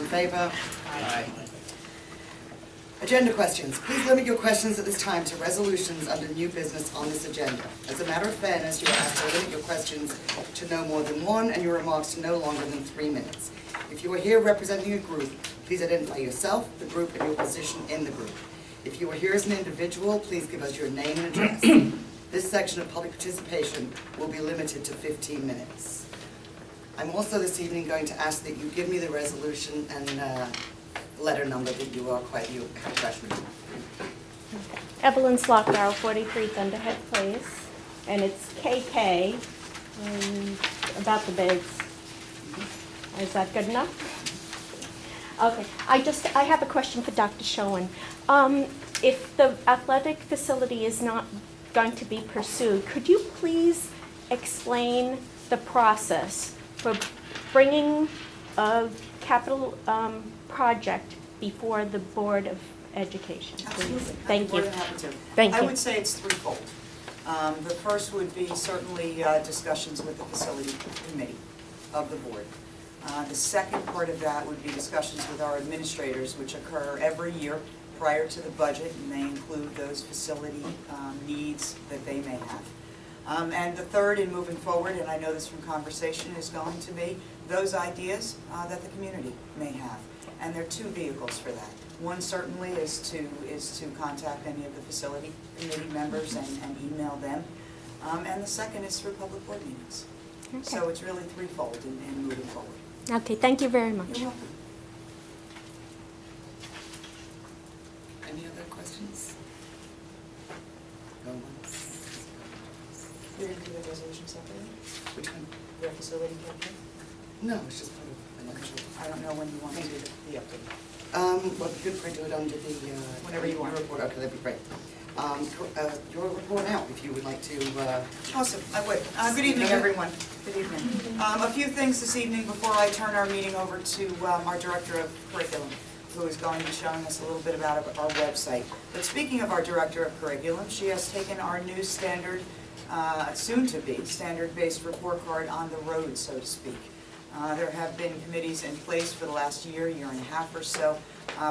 favor? Aye. Agenda questions. Please limit your questions at this time to resolutions under new business on this agenda. As a matter of fairness, you are asked to limit your questions to no more than one and your remarks to no longer than 3 minutes. If you are here representing a group, please identify yourself, the group, and your position in the group. If you are here as an individual, please give us your name and address. This section of public participation will be limited to 15 minutes. I'm also this evening going to ask that you give me the resolution and letter number that you have questions. Evelyn Slockbarrow, 43 Thunderhead Place, and it's KK, about the bids. Is that good enough? Okay, I have a question for Dr. Schoen. If the athletic facility is not going to be pursued, could you please explain the process for bringing a capital project before the Board of Education, please? Absolutely. Thank you. Thank you. I would say it's threefold. The first would be certainly discussions with the facility committee of the board. The second part of that would be discussions with our administrators, which occur every year prior to the budget, and they include those facility needs that they may have. And the third, in moving forward, and I know this from conversation, is going to be those ideas that the community may have. And there are two vehicles for that. One certainly is to contact any of the facility committee members and email them. And the second is through public board meetings. Okay. So it's really threefold in moving forward. Okay, thank you very much. You're welcome. Any other questions? No one's. We didn't do the resolution separately? Which one? The facility campaign? No, it's just part of financial. I don't know when you want to do the update. Well, you could do it under the whenever you want. Report. Okay, that'd be great. Your report now, if you would like to. Awesome, I would. Good evening, everyone. Good evening. A few things this evening before I turn our meeting over to our Director of Curriculum, who is going to be showing us a little bit about our website. But speaking of our Director of Curriculum, she has taken our new standard, soon-to-be standard-based report card on the road, so to speak. There have been committees in place for the last year and a half or so,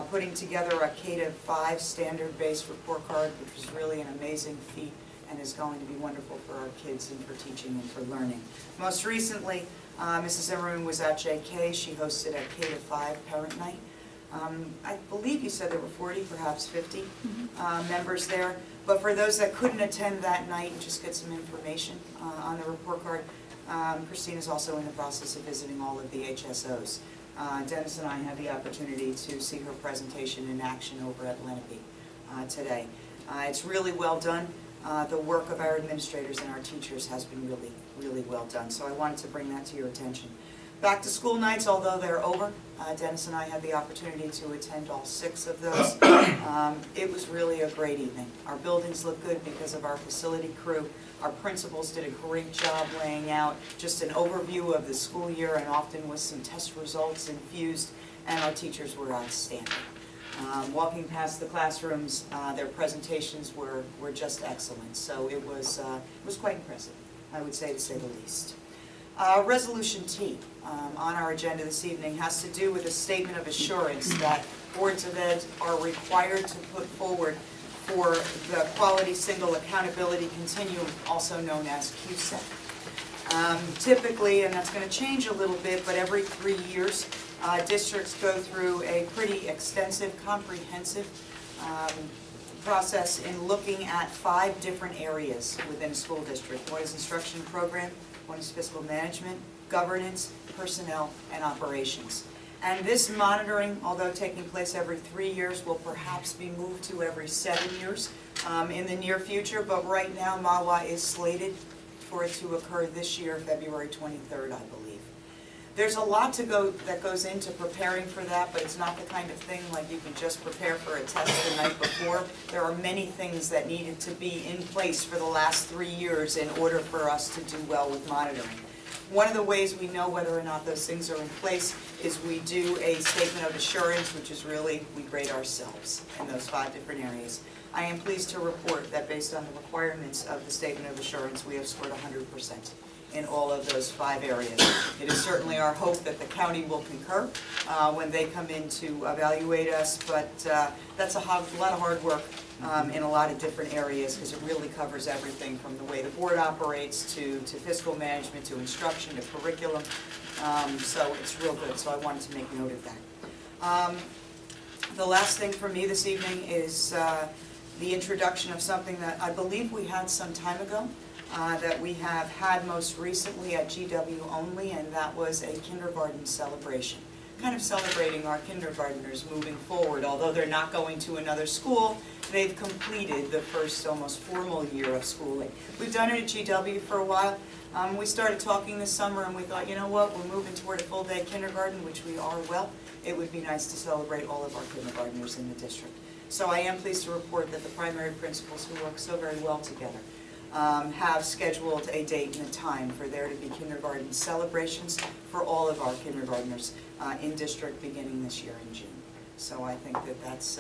putting together a K-5 standard-based report card, which is really an amazing feat and is going to be wonderful for our kids and for teaching and for learning. Most recently, Mrs. Zimmerman was at JK. She hosted a K-5 parent night. I believe you said there were 40, perhaps 50 members there. But for those that couldn't attend that night and just get some information on the report card, Christine is also in the process of visiting all of the HSOs. Dennis and I had the opportunity to see her presentation in action over at Lenape today. It's really well done. The work of our administrators and our teachers has been really, really well done. So I wanted to bring that to your attention. Back to school nights, although they're over, Dennis and I had the opportunity to attend all 6 of those. It was really a great evening. Our buildings look good because of our facility crew. Our principals did a great job laying out just an overview of the school year and often with some test results infused, and our teachers were outstanding. Walking past the classrooms, their presentations were just excellent. So it was quite impressive, I would say, to say the least. Resolution T on our agenda this evening has to do with a statement of assurance that boards of ed are required to put forward for the Quality Single Accountability Continuum, also known as QSAC. Typically, and that's going to change a little bit, but every 3 years, districts go through a pretty extensive, comprehensive process in looking at 5 different areas within a school district. One is instruction program, one is fiscal management, governance, personnel, and operations. And this monitoring, although taking place every 3 years, will perhaps be moved to every 7 years in the near future. But right now, Mahwah is slated for it to occur this year, February 23rd, I believe. There's a lot that goes into preparing for that, but it's not the kind of thing like you can just prepare for a test the night before. There are many things that needed to be in place for the last 3 years in order for us to do well with monitoring. One of the ways we know whether or not those things are in place is we do a statement of assurance, which is really, we grade ourselves in those 5 different areas. I am pleased to report that based on the requirements of the statement of assurance, we have scored 100% in all of those 5 areas. It is certainly our hope that the county will concur when they come in to evaluate us, but that's a lot of hard work in a lot of different areas, because it really covers everything from the way the board operates to fiscal management to instruction to curriculum. So it's real good, so I wanted to make note of that. The last thing for me this evening is the introduction of something that I believe we had some time ago, that we have had most recently at GW only, and that was a kindergarten celebration. Kind of celebrating our kindergartners moving forward. Although they're not going to another school, they've completed the first almost formal year of schooling. We've done it at GW for a while. We started talking this summer and we thought, you know what, we're moving toward a full-day kindergarten, which we are well. It would be nice to celebrate all of our kindergartners in the district. So I am pleased to report that the primary principals who work so very well together have scheduled a date and a time for there to be kindergarten celebrations for all of our kindergartners in district beginning this year in June. So I think that that's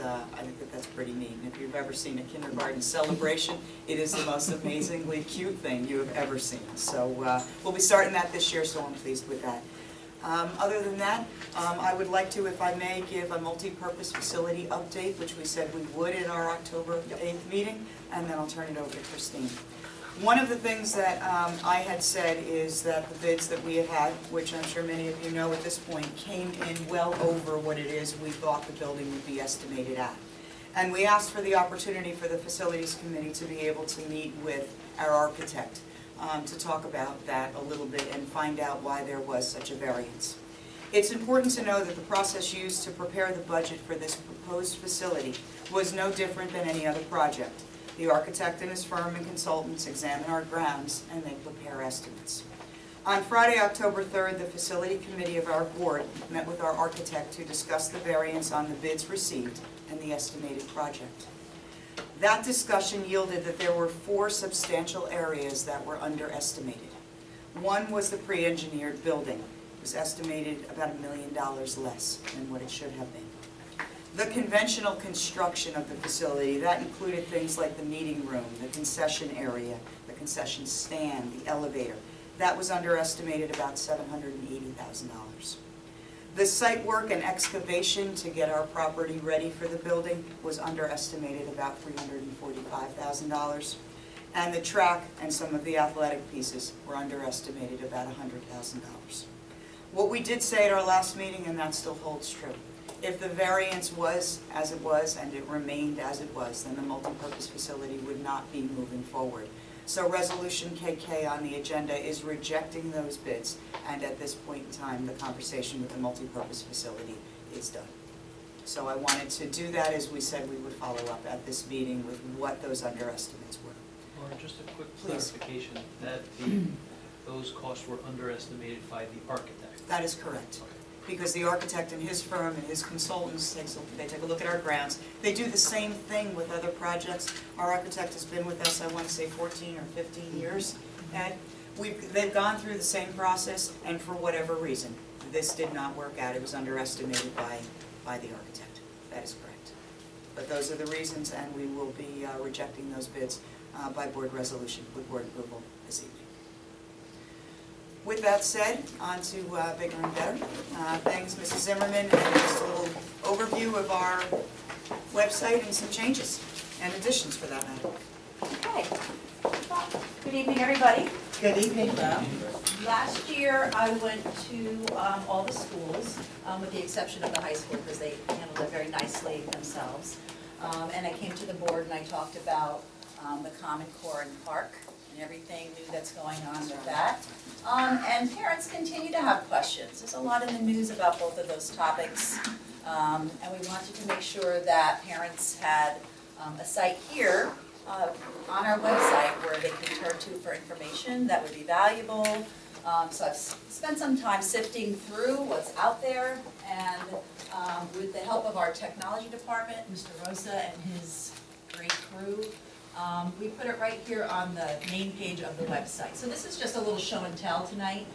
pretty neat. And if you've ever seen a kindergarten celebration, it is the most amazingly cute thing you have ever seen. So we'll be starting that this year, so I'm pleased with that. Other than that, I would like to, if I may, give a multi-purpose facility update, which we said we would in our October 8th meeting, and then I'll turn it over to Christine. One of the things that I had said is that the bids that we had had, which I'm sure many of you know at this point, came in well over what it is we thought the building would be estimated at. And we asked for the opportunity for the Facilities Committee to be able to meet with our architect to talk about that a little bit and find out why there was such a variance. It's important to know that the process used to prepare the budget for this proposed facility was no different than any other project. The architect and his firm and consultants examine our grounds and they prepare estimates. On Friday, October 3rd, the Facility Committee of our board met with our architect to discuss the variance on the bids received and the estimated project. That discussion yielded that there were 4 substantial areas that were underestimated. One was the pre-engineered building. It was estimated about $1 million less than what it should have been. The conventional construction of the facility, that included things like the meeting room, the concession area, the concession stand, the elevator. That was underestimated about $780,000. The site work and excavation to get our property ready for the building was underestimated about $345,000. And the track and some of the athletic pieces were underestimated about $100,000. What we did say at our last meeting, and that still holds true, if the variance was as it was and it remained as it was, then the multipurpose facility would not be moving forward. So Resolution KK on the agenda is rejecting those bids, and at this point in time, the conversation with the multipurpose facility is done. So I wanted to do that as we said we would follow up at this meeting with what those underestimates were. Or just a quick Please. clarification, that those costs were underestimated by the architect. That is correct. Because the architect and his firm and his consultants, they take a look at our grounds. They do the same thing with other projects. Our architect has been with us, I want to say 14 or 15 years. And they've gone through the same process, and for whatever reason, this did not work out. It was underestimated by the architect. That is correct. But those are the reasons, and we will be rejecting those bids by board resolution with board approval this evening. With that said, on to bigger and better. Thanks, Mrs. Zimmerman, and just a little overview of our website and some changes and additions for that matter. Okay. Good evening, everybody. Good evening. Last year, I went to all the schools, with the exception of the high school, because they handled it very nicely themselves. And I came to the board and I talked about the Common Core and Park and everything new that's going on with that. And parents continue to have questions. There's a lot in the news about both of those topics. And we wanted to make sure that parents had a site here on our website where they could turn to for information that would be valuable. So I've spent some time sifting through what's out there, and with the help of our technology department, Mr. Rosa and his great crew, we put it right here on the main page of the website. So this is just a little show and tell tonight.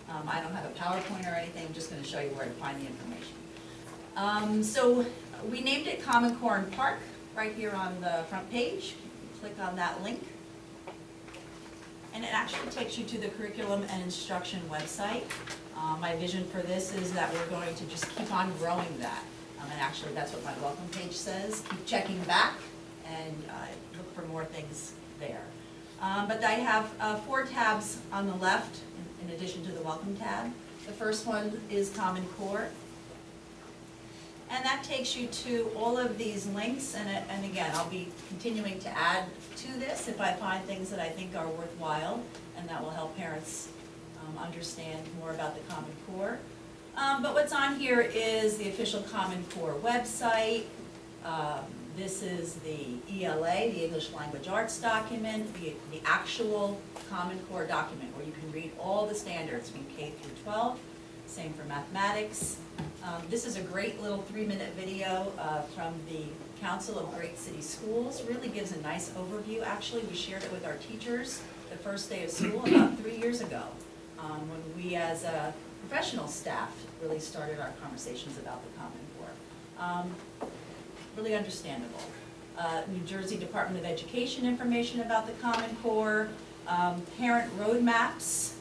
I don't have a PowerPoint or anything, I'm just going to show you where to find the information. So we named it Common Core and Park right here on the front page. Click on that link. and it actually takes you to the curriculum and instruction website. My vision for this is that we're going to just keep on growing that. And actually, that's what my welcome page says. Keep checking back and look for more things there. But I have 4 tabs on the left in addition to the welcome tab. The first one is Common Core. And that takes you to all of these links, and again, I'll be continuing to add to this if I find things that I think are worthwhile and that will help parents understand more about the Common Core. But what's on here is the official Common Core website. This is the ELA, the English Language Arts document, the actual Common Core document where you can read all the standards from K through 12. Same for mathematics. This is a great little 3-minute video from the Council of Great City Schools. Really gives a nice overview. Actually, we shared it with our teachers the first day of school about 3 years ago, when we as a professional staff really started our conversations about the Common Core. Really understandable. New Jersey Department of Education information about the Common Core, parent roadmaps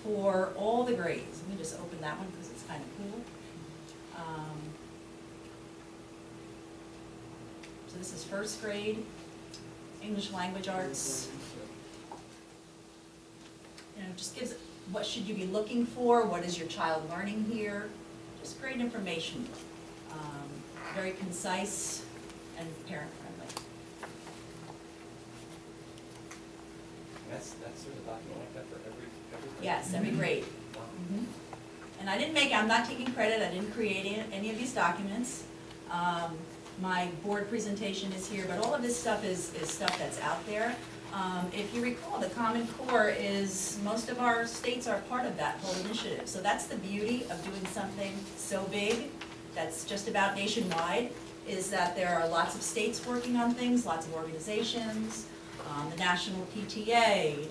for all the grades. Let me just open that one because it's kind of cool. So this is first grade, English Language Arts. Just gives what should you be looking for, what is your child learning here. Just great information. Very concise and parent friendly. That's sort of document like that for every grade? Yes, every grade. And I'm not taking credit, I didn't create any of these documents. My board presentation is here, but all of this stuff is stuff that's out there. If you recall, the Common Core is, most of our states are part of that whole initiative. So that's the beauty of doing something so big that's just about nationwide, is that there are lots of states working on things, lots of organizations, the National PTA,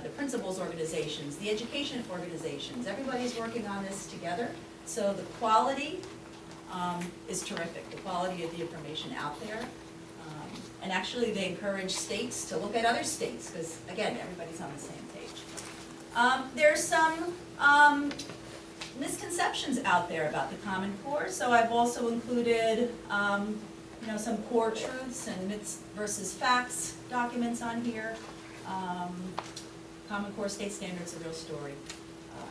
the principals organizations, the education organizations, everybody's working on this together. So the quality is terrific, the quality of the information out there. And actually they encourage states to look at other states, because again, everybody's on the same page. There's some misconceptions out there about the Common Core, so I've also included some core truths and myths versus facts documents on here. Common Core state standards, a real story,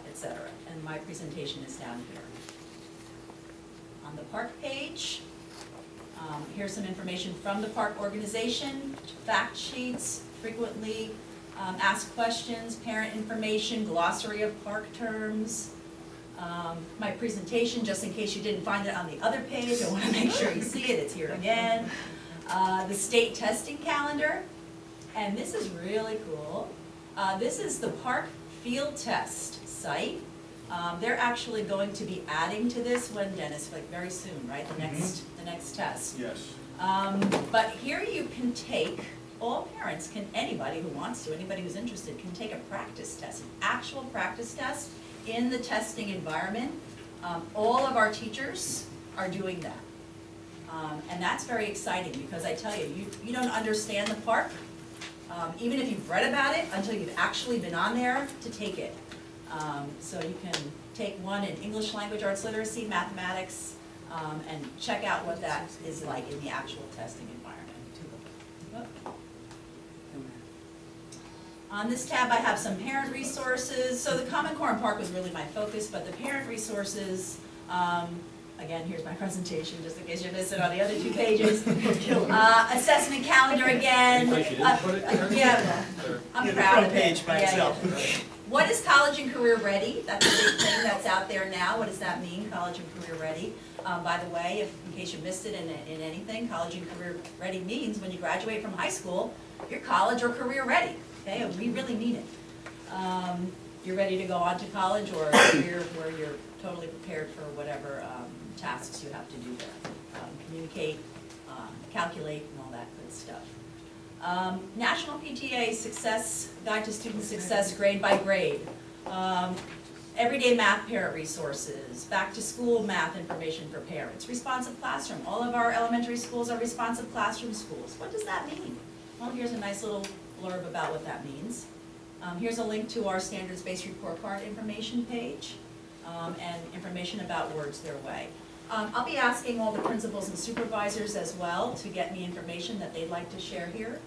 etc. And my presentation is down here. On the park page, here's some information from the park organization, fact sheets, frequently asked questions, parent information, glossary of park terms. My presentation, just in case you didn't find it on the other page, I want to make sure you see it, it's here again. The state testing calendar, and this is really cool. This is the park field test site. They're actually going to be adding to this when, Dennis, like very soon, right? The next test. Yes. But here you can take, all parents can, anybody who wants to, anybody who's interested, can take a practice test, an actual practice test in the testing environment. All of our teachers are doing that. And that's very exciting because I tell you, you don't understand the park, even if you've read about it, until you've actually been on there to take it. So you can take one in English Language Arts Literacy, mathematics, and check out what that is like in the actual testing environment. On this tab I have some parent resources. So the Common Core and Park was really my focus, but the parent resources, again, here's my presentation just in case you missed it on the other 2 pages. Assessment calendar again. Yeah, I'm proud of it. Page by itself. What is college and career ready? That's a big thing that's out there now. What does that mean, college and career ready? By the way, in case you missed it in anything, college and career ready means when you graduate from high school, you're college or career ready. Okay, and we really mean it. You're ready to go on to college or a career where you're totally prepared for whatever tasks you have to do there. Communicate, calculate, and all that good stuff. National PTA Success Guide to Student Success grade by grade. Everyday math parent resources, back to school math information for parents, responsive classroom. All of our elementary schools are responsive classroom schools. What does that mean? Well, here's a nice little blurb about what that means. Here's a link to our standards-based report card information page, and information about Words Their Way. I'll be asking all the principals and supervisors as well to get me information that they'd like to share here,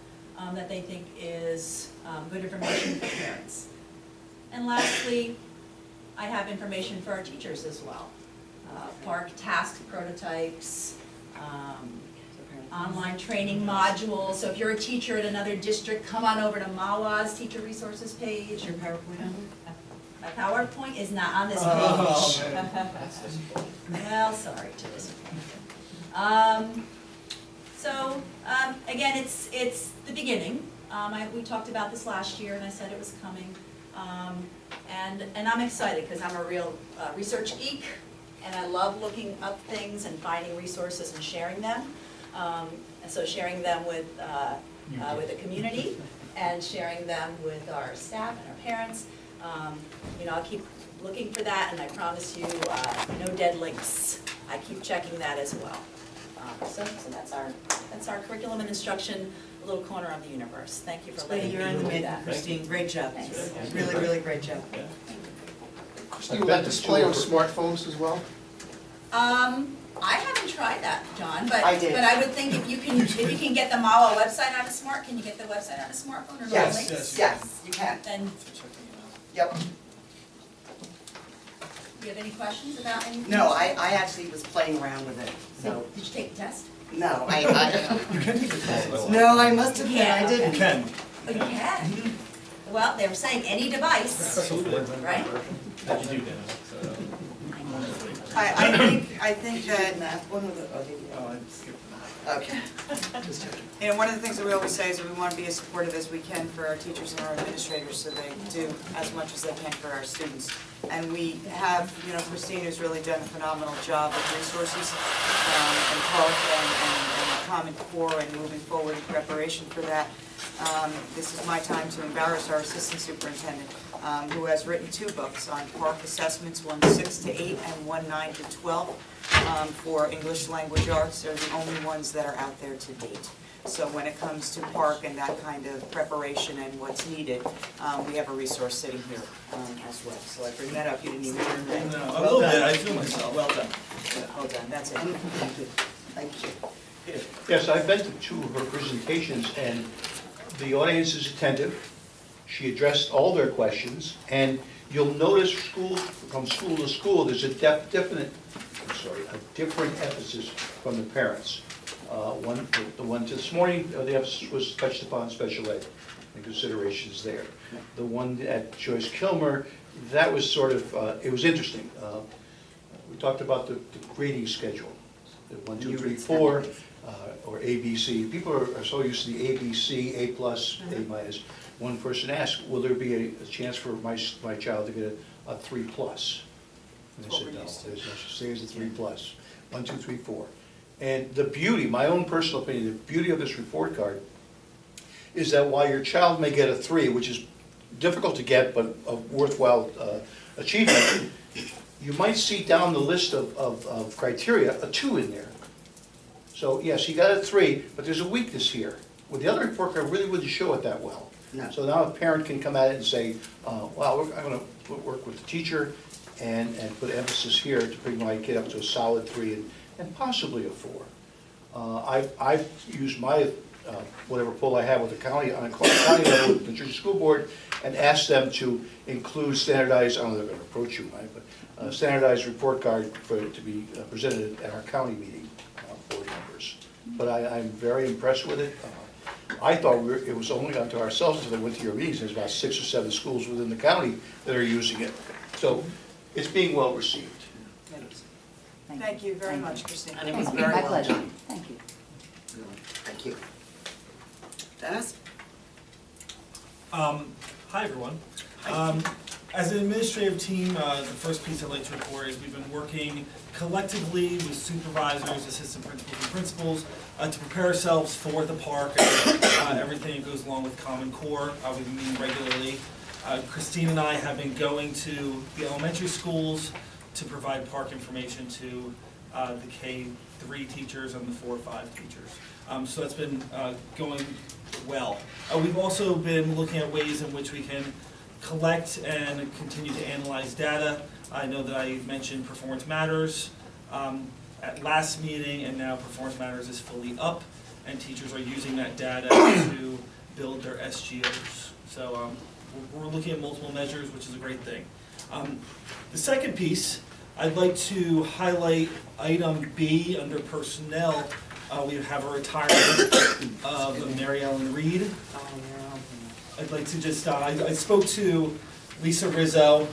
that they think is good information for parents. And lastly, I have information for our teachers as well. Park task prototypes, online training modules. So if you're a teacher at another district, come on over to Mahwah's Teacher Resources page. Your PowerPoint on? My PowerPoint is not on this page. That's disappointing. Well, sorry to disappoint you. Again, it's the beginning. We talked about this last year, and I said it was coming. And I'm excited because I'm a real research geek, and I love looking up things and finding resources and sharing them. And so sharing them with the community and sharing them with our staff and our parents. I'll keep looking for that, and I promise you, no dead links. I keep checking that as well. So that's our curriculum and instruction, a little corner of the universe. Thank you for letting me do that. Christine, great job. Thanks. Really, really great job. Christine, will that display on smartphones as well? I haven't tried that, John, but I did. But I would think if you can get the Mahwah website on a can you get the website on a smartphone or no Yes, links? yes, you can. Then, Yep. do you have any questions about anything? No, I actually was playing around with it, so, Did you take the test? no, I You can take a test. no, I must have been, I Yeah. didn't. can. Oh, you can? Well, they were saying any device, Absolutely. right? How'd you do, Dennis? I think that, Math one or the, oh, I skipped okay. Just checking. one of the things that we always say is that we want to be as supportive as we can for our teachers and our administrators, so they do as much as they can for our students. And we have, Christine has really done a phenomenal job with resources, and Park and Common Core, and moving forward in preparation for that. This is my time to embarrass our assistant superintendent, who has written 2 books on Park assessments, one 6 to 8 and one 9 to 12, for English language arts. They're the only ones that are out there to date. So when it comes to Park and that kind of preparation and what's needed, we have a resource sitting here as well. So I bring that up, you didn't even learn that. No, a Well little done. bit, I feel myself, well done. Well done, that's it. Thank you. Thank you. Yes, I've been to 2 of her presentations, and the audience is attentive. She addressed all their questions, and you'll notice from school to school, there's a different emphasis from the parents. The one this morning, the emphasis was touched upon special ed and considerations there. The one at Joyce Kilmer, that was sort of, it was interesting. We talked about the grading schedule, the 1, 2, 3, 4, or ABC. People are so used to the ABC, A+, A-. One person asked, will there be a chance for my child to get a 3+? And they said, no, there's no such thing as a 3+. 1, 2, 3, 4. And the beauty, my own personal opinion, the beauty of this report card is that while your child may get a 3, which is difficult to get but a worthwhile achievement, you might see down the list of criteria a 2 in there. So yes, he got a 3, but there's a weakness here. Well, the other report card really wouldn't show it that well. No. So now a parent can come at it and say, well, I'm going to work with the teacher and put emphasis here to bring my kid up to a solid 3 and possibly a 4. I've used my whatever pull I have with the county, on a county level with the New Jersey School Board, and asked them to include standardized, I don't know if they're going to approach you, Mike, but standardized report card to be presented at our county meeting, board members. But I'm very impressed with it. I thought it was only unto ourselves until they went to your meetings. There's about 6 or 7 schools within the county that are using it. So it's being well received. Thank you very much, Christine. It was very well done. Thank you. Thank you. Dennis? Hi, everyone. As an administrative team, the first piece I'd like to report is we've been working collectively with supervisors, assistant principals, and principals to prepare ourselves for the park and everything that goes along with Common Core. We've been meeting regularly. Christine and I have been going to the elementary schools to provide park information to the K3 teachers and the 4-5 teachers. So that's been going well. We've also been looking at ways in which we can collect and continue to analyze data. I know that I mentioned Performance Matters at last meeting, and now Performance Matters is fully up, and teachers are using that data to build their SGOs. So we're looking at multiple measures, which is a great thing. The second piece, I'd like to highlight item B under personnel. We have a retirement of Mary Ellen Reed. I'd like to just, I spoke to Lisa Rizzo,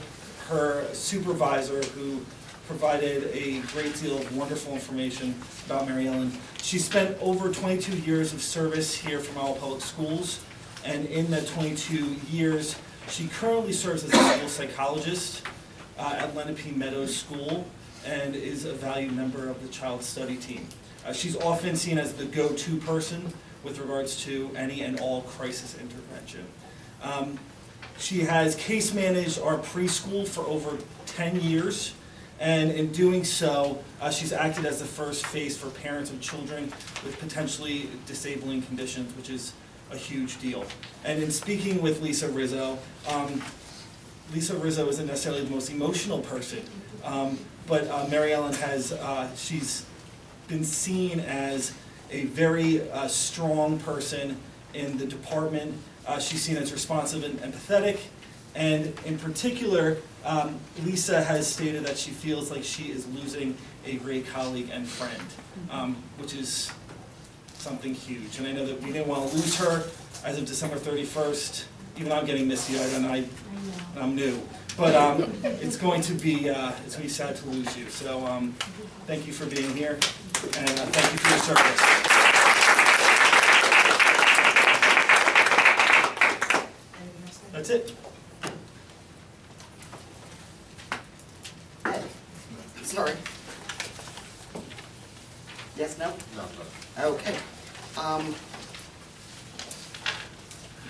her supervisor, who provided a great deal of wonderful information about Mary Ellen. She spent over 22 years of service here for Mahwah Public Schools, and in that 22 years, she currently serves as a school psychologist at Lenape Meadows School and is a valued member of the child study team. She's often seen as the go-to person with regards to any and all crisis intervention. She has case managed our preschool for over 10 years, and in doing so, she's acted as the first face for parents of children with potentially disabling conditions, which is a huge deal. And in speaking with Lisa Rizzo, Lisa Rizzo isn't necessarily the most emotional person, but Mary Ellen has, she's been seen as a very strong person in the department. She's seen as responsive and empathetic, and in particular, Lisa has stated that she feels like she is losing a great colleague and friend, which is something huge. And I know that we didn't want to lose her as of December 31st. Even I'm getting misty-eyed, and I'm new. But it's going to be sad to lose you. So thank you for being here, and thank you for your service. That's it. Sorry. Yes, no? No. Okay.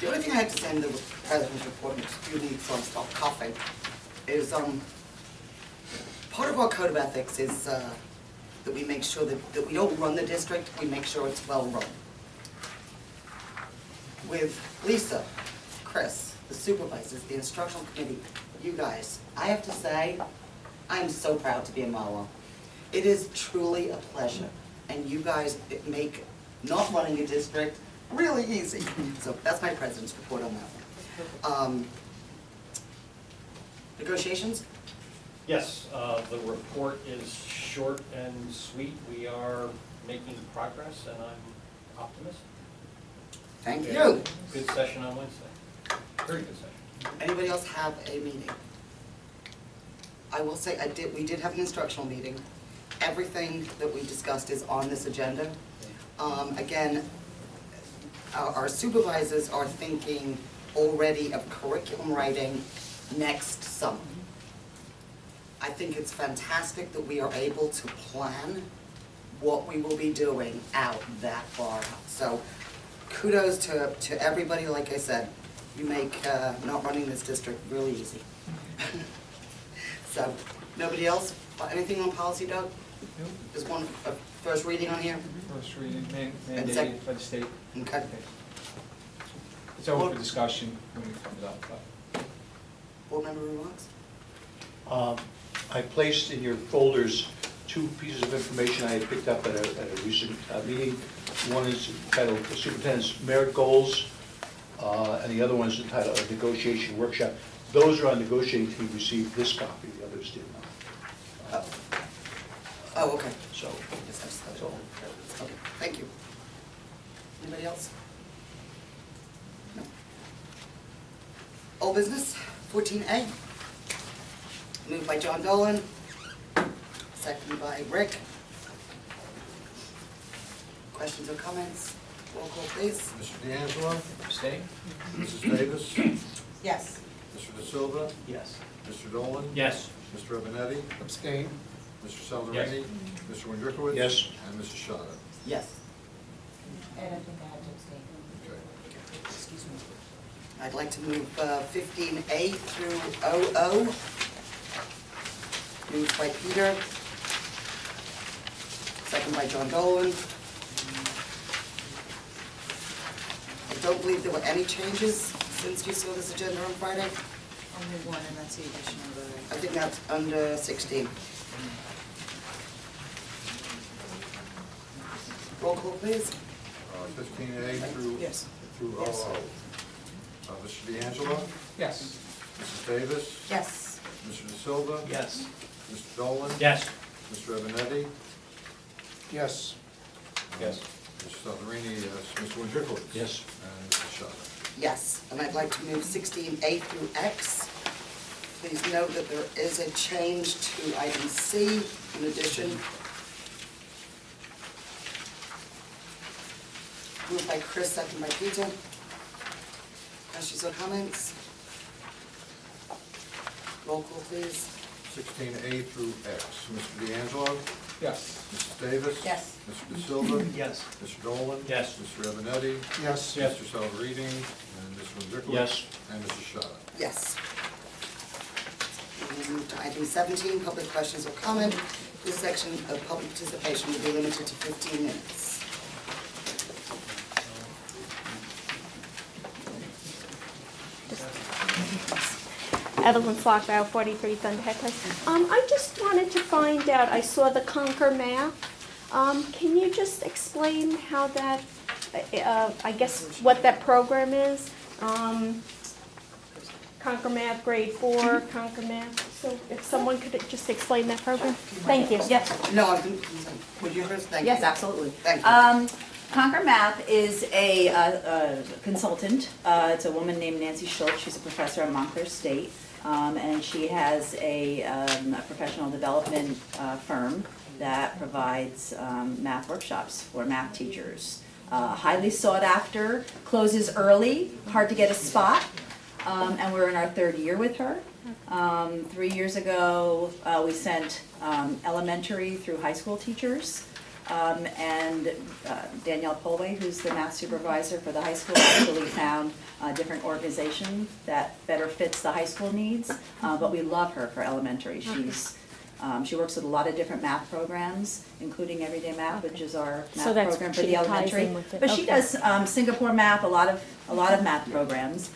The only thing I have to say in the president's report, excuse me, so I stop coughing, is part of our code of ethics is that we make sure that we don't run the district, we make sure it's well run. With Lisa, Chris, the supervisors, the instructional committee, you guys, I have to say, I'm so proud to be in Mahwah. It is truly a pleasure, and you guys make not running a district really easy. So that's my president's report on that one. Negotiations? Yes, the report is short and sweet. We are making progress, and I'm optimistic. Thank We had a you. Good session on Wednesday. Very good session. Anybody else have a meeting? I will say, we did have an instructional meeting. Everything that we discussed is on this agenda. Again, our supervisors are thinking already of curriculum writing next summer. I think it's fantastic that we are able to plan what we will be doing out that far out. So kudos to everybody. Like I said, you make not running this district really easy. So, nobody else? Anything on policy, Doug? Nope. Just one first reading on here? First reading, And mandated by the state. Okay. It's open for discussion when it comes up, but. Board member remarks? I placed in your folders 2 pieces of information I had picked up at a recent meeting. One is entitled the Superintendent's Merit Goals, and the other one is entitled a Negotiation Workshop. Those are on negotiating team received this copy, the others did not. Oh, okay. So, that's all. Okay, thank you. Anybody else? No. Old business, 14A. Moved by John Dolan, seconded by Rick. Questions or comments? Roll call, please. Mr. D'Angelo? Abstain? Mrs. Davis? Yes. Mr. De Silva? Yes. Mr. Dolan? Yes. Mr. Robinetti? Abstain? Mr. Salderini? Mr. Wondrikowitz? Yes. And Mrs. Shada? Yes. I don't think I have to abstain. Okay. Excuse me. I'd like to move 15A through 00. Moved by Peter, second by John Dolan. I don't believe there were any changes since you saw this agenda on Friday. Only one, and that's the addition of the. I think that's under 16. Roll call, please. 15A through Yes. through Yes. 00. Mr. D'Angelo? Yes. Mrs. Davis? Yes. Mr. De Silva? Yes. Mr. Dolan? Yes. Mr. Ebenetti? Yes. Yes. Mr. Salverini, yes. Mr. Wondrikowitz? Yes. And Mrs. Shada? Yes, and I'd like to move 16A through X. Please note that there is a change to item C in addition. Moved by Chris, second by Peter. Questions or comments? Roll call, please. 16A through X. Mr. D'Angelo? Yes. Mrs. Davis? Yes. Mr. De Silva? Yes. Mr. Dolan? Yes. Mr. Ebenetti? Yes. Mr. Salverini? And Mr. Wondrikowitz? Yes. And Mrs. Shada? Yes. And we move to item 17, public questions or comment. This section of public participation will be limited to 15 minutes. Evelyn Slockbauer, 43 Thunderhead Place. I just wanted to find out, I saw the Conquer Math. Can you just explain how that, I guess, what that program is? Conquer Math Grade 4, Conquer Math. So if someone could just explain that program? Thank you. Yes. No, I'm, would you first? Thank you. Yes, absolutely. Thank you. Conquer Math is a consultant. It's a woman named Nancy Schultz. She's a professor at Montclair State. And she has a professional development firm that provides math workshops for math teachers. Highly sought after, closes early, hard to get a spot. And we're in our third year with her. 3 years ago, we sent elementary through high school teachers. And Danielle Polway, who's the math supervisor for the high school, actually found a different organization that better fits the high school needs. But we love her for elementary. She works with a lot of different math programs, including Everyday Math, which is our So math that's- program for she the ties elementary. in with it. But she Okay. does Singapore math, a lot of math programs.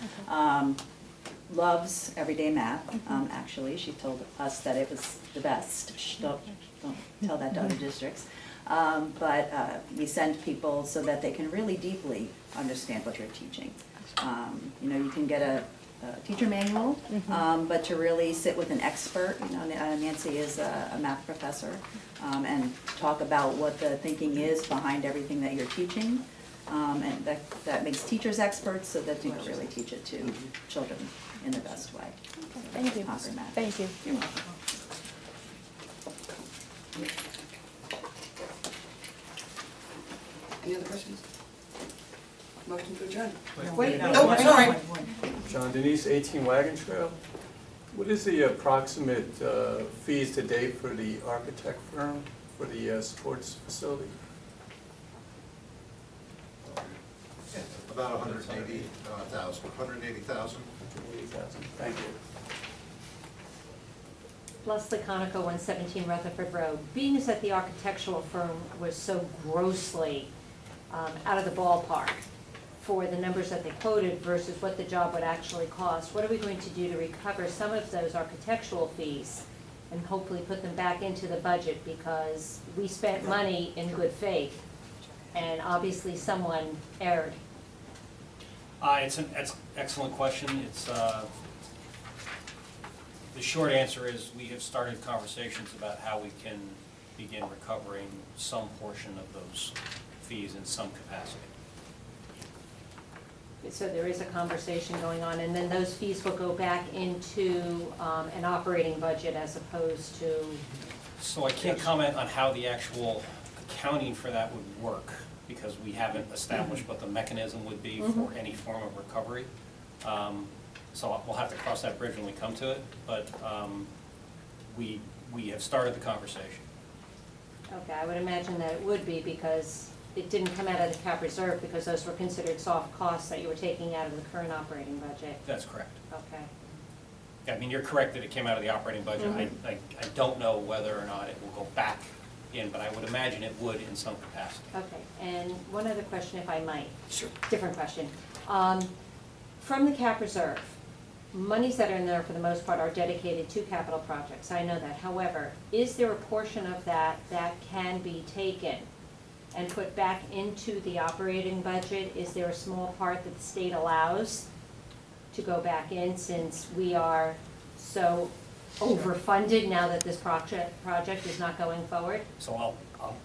Loves Everyday Math. Actually, she told us that it was the best. Shh, don't tell that to other districts. But we send people so that they can really deeply understand what you're teaching. You know, you can get a teacher manual, but to really sit with an expert, you know, Nancy is a math professor, and talk about what the thinking is behind everything that you're teaching. And that makes teachers experts so that you can really teach it to children in the best way. Thank you. Conquer Math. Thank you. You're welcome. Any other questions? Motion to adjourn. Wait, Oh, sorry. John Denise, 18 Wagon Trail. What is the approximate fees to date for the architect firm for the sports facility? About 180,000. 180,000. 80,000. Thank you. Leslie Conoco, 117 Rutherford Road. Being as that the architectural firm was so grossly out of the ballpark for the numbers that they quoted versus what the job would actually cost, what are we going to do to recover some of those architectural fees and hopefully put them back into the budget, because we spent money in good faith and obviously someone erred? It's an excellent question. The short answer is we have started conversations about how we can begin recovering some portion of those fees in some capacity. So there is a conversation going on, and then those fees will go back into an operating budget as opposed to... So I can't comment on how the actual accounting for that would work, because we haven't established what the mechanism would be for any form of recovery. So we'll have to cross that bridge when we come to it, but we have started the conversation. Okay, I would imagine that it would be, because it didn't come out of the cap reserve, because those were considered soft costs that you were taking out of the current operating budget. That's correct. Okay. Yeah, I mean, you're correct that it came out of the operating budget. I don't know whether or not it will go back in, but I would imagine it would in some capacity. Okay, and one other question, if I might. Sure. Different question. From the cap reserve, monies that are in there for the most part are dedicated to capital projects, I know that. However, is there a portion of that that can be taken and put back into the operating budget? Is there a small part that the state allows to go back in, since we are so overfunded now that this project is not going forward? So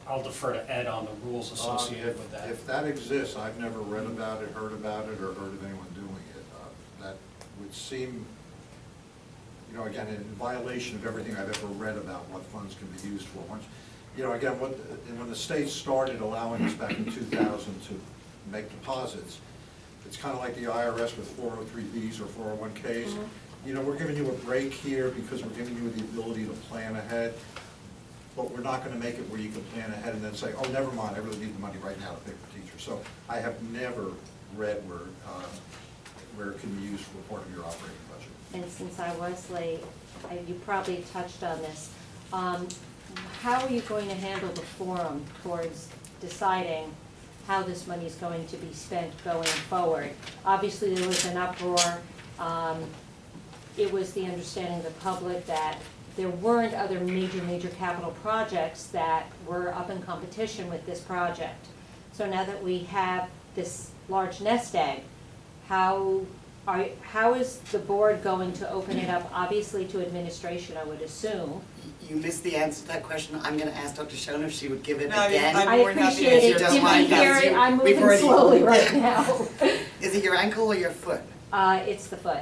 I'll defer to Ed on the rules associated with that. If that exists, I've never read about it, or heard of anyone doing it. That would seem, you know, again, in violation of everything I've ever read about what funds can be used for. Once, you know, again, when the state started allowing us back in 2000 to make deposits, it's kind of like the IRS with 403Bs or 401Ks. Mhm. You know, we're giving you a break here because we're giving you the ability to plan ahead, but we're not going to make it where you can plan ahead and then say, oh, never mind, I really need the money right now to pay for teachers. So I have never read where it can be used for part of your operating budget. And since I was late, you probably touched on this. How are you going to handle the forum towards deciding how this money is going to be spent going forward? Obviously, there was an uproar. It was the understanding of the public that there weren't other major capital projects that were up in competition with this project. So now that we have this large nest egg, how is the board going to open it up, obviously to administration, I would assume? You missed the answer to that question. I'm going to ask Dr. Schoen if she would give it No, again. I'm I more than happy to appreciate it, answer. didn't Don't hear mind it, us. I'm We've moving already- slowly right now. Is it your ankle or your foot? It's the foot.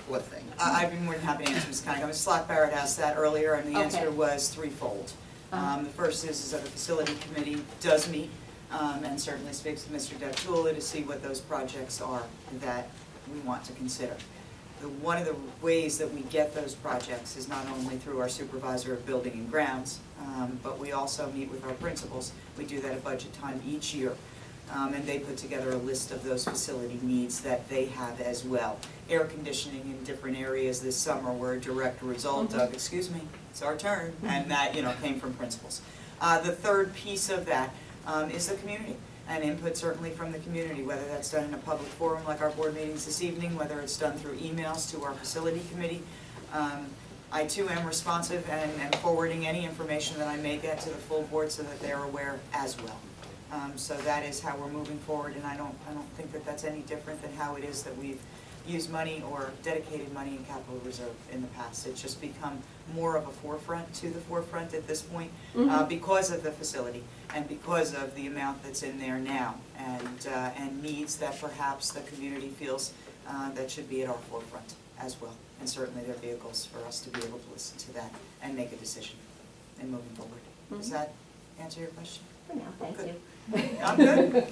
Poor thing. I'd be more than happy to answer Ms. Cunningham. Slack Barrett asked that earlier, and the Okay. answer was threefold. The first is that the facility committee does meet, and certainly speaks to Mr. Deptula to see what those projects are that we want to consider. One of the ways that we get those projects is not only through our supervisor of building and grounds, but we also meet with our principals. We do that at budget time each year. And they put together a list of those facility needs that they have as well. Air conditioning in different areas this summer were a direct result of, excuse me, it's our turn, and that, you know, came from principals. The third piece of that is the community, and input certainly from the community, whether that's done in a public forum like our board meetings this evening, whether it's done through emails to our facility committee. I too am responsive and forwarding any information that I may get to the full board so that they're aware as well. So that is how we're moving forward, and I don't think that that's any different than how it is that we've used money or dedicated money in capital reserve in the past. It's just become more of a forefront at this point because of the facility and because of the amount that's in there now and needs that perhaps the community feels that should be at our forefront as well. And certainly there are vehicles for us to be able to listen to that and make a decision in moving forward. Does that answer your question? For now, thank Good. you. I'm good.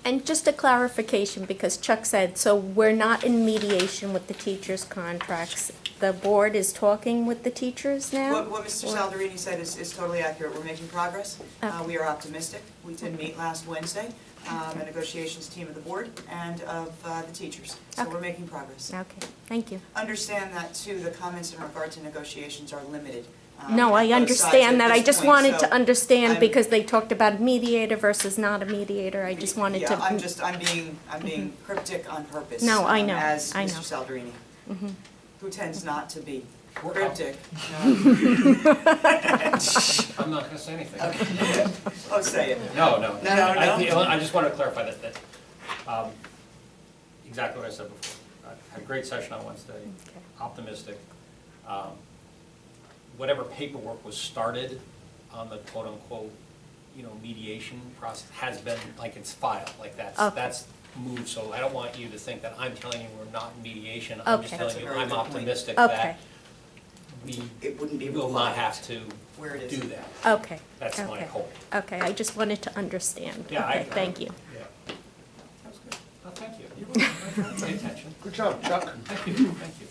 And just a clarification, because Chuck said, so we're not in mediation with the teachers' contracts. The board is talking with the teachers now? What Mr. Saldarini said is totally accurate. We're making progress. We are optimistic. We did meet last Wednesday, a negotiations team of the board and of the teachers. So Okay. we're making progress. Okay, thank you. Understand that too, the comments in regard to negotiations are limited. No, I both sides understand at that. I this just point, wanted so to understand I'm- because they talked about mediator versus not a mediator. I just wanted to. Yeah, I'm being cryptic on purpose. No, I know, As I know. Mr. Saldarini, Mhm. who tends not to be cryptic. I'm not going to say anything. Okay. Oh, say it. No. No. I just want to clarify that exactly what I said before. I had a great session on Wednesday, Okay. optimistic. Whatever paperwork was started on the quote-unquote, mediation process has been, like, it's filed, like that's moved. So I don't want you to think that I'm telling you we're not in mediation. I'm just Okay. telling That's a you very I'm good point. optimistic Okay. that we It wouldn't be will not required. have to Where it is. do that. Okay. That's my okay. hope. Okay, I just wanted to understand. Yeah, Okay, thank you. Yeah. That was good. Oh, thank you. Pay attention. Good job, Chuck. Thank you, thank you.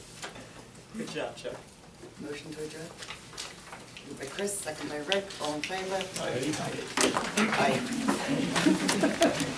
Good job, Chuck. Motion to adjourn? Moved by Chris, second by Rick, all in favor? Aye. Aye.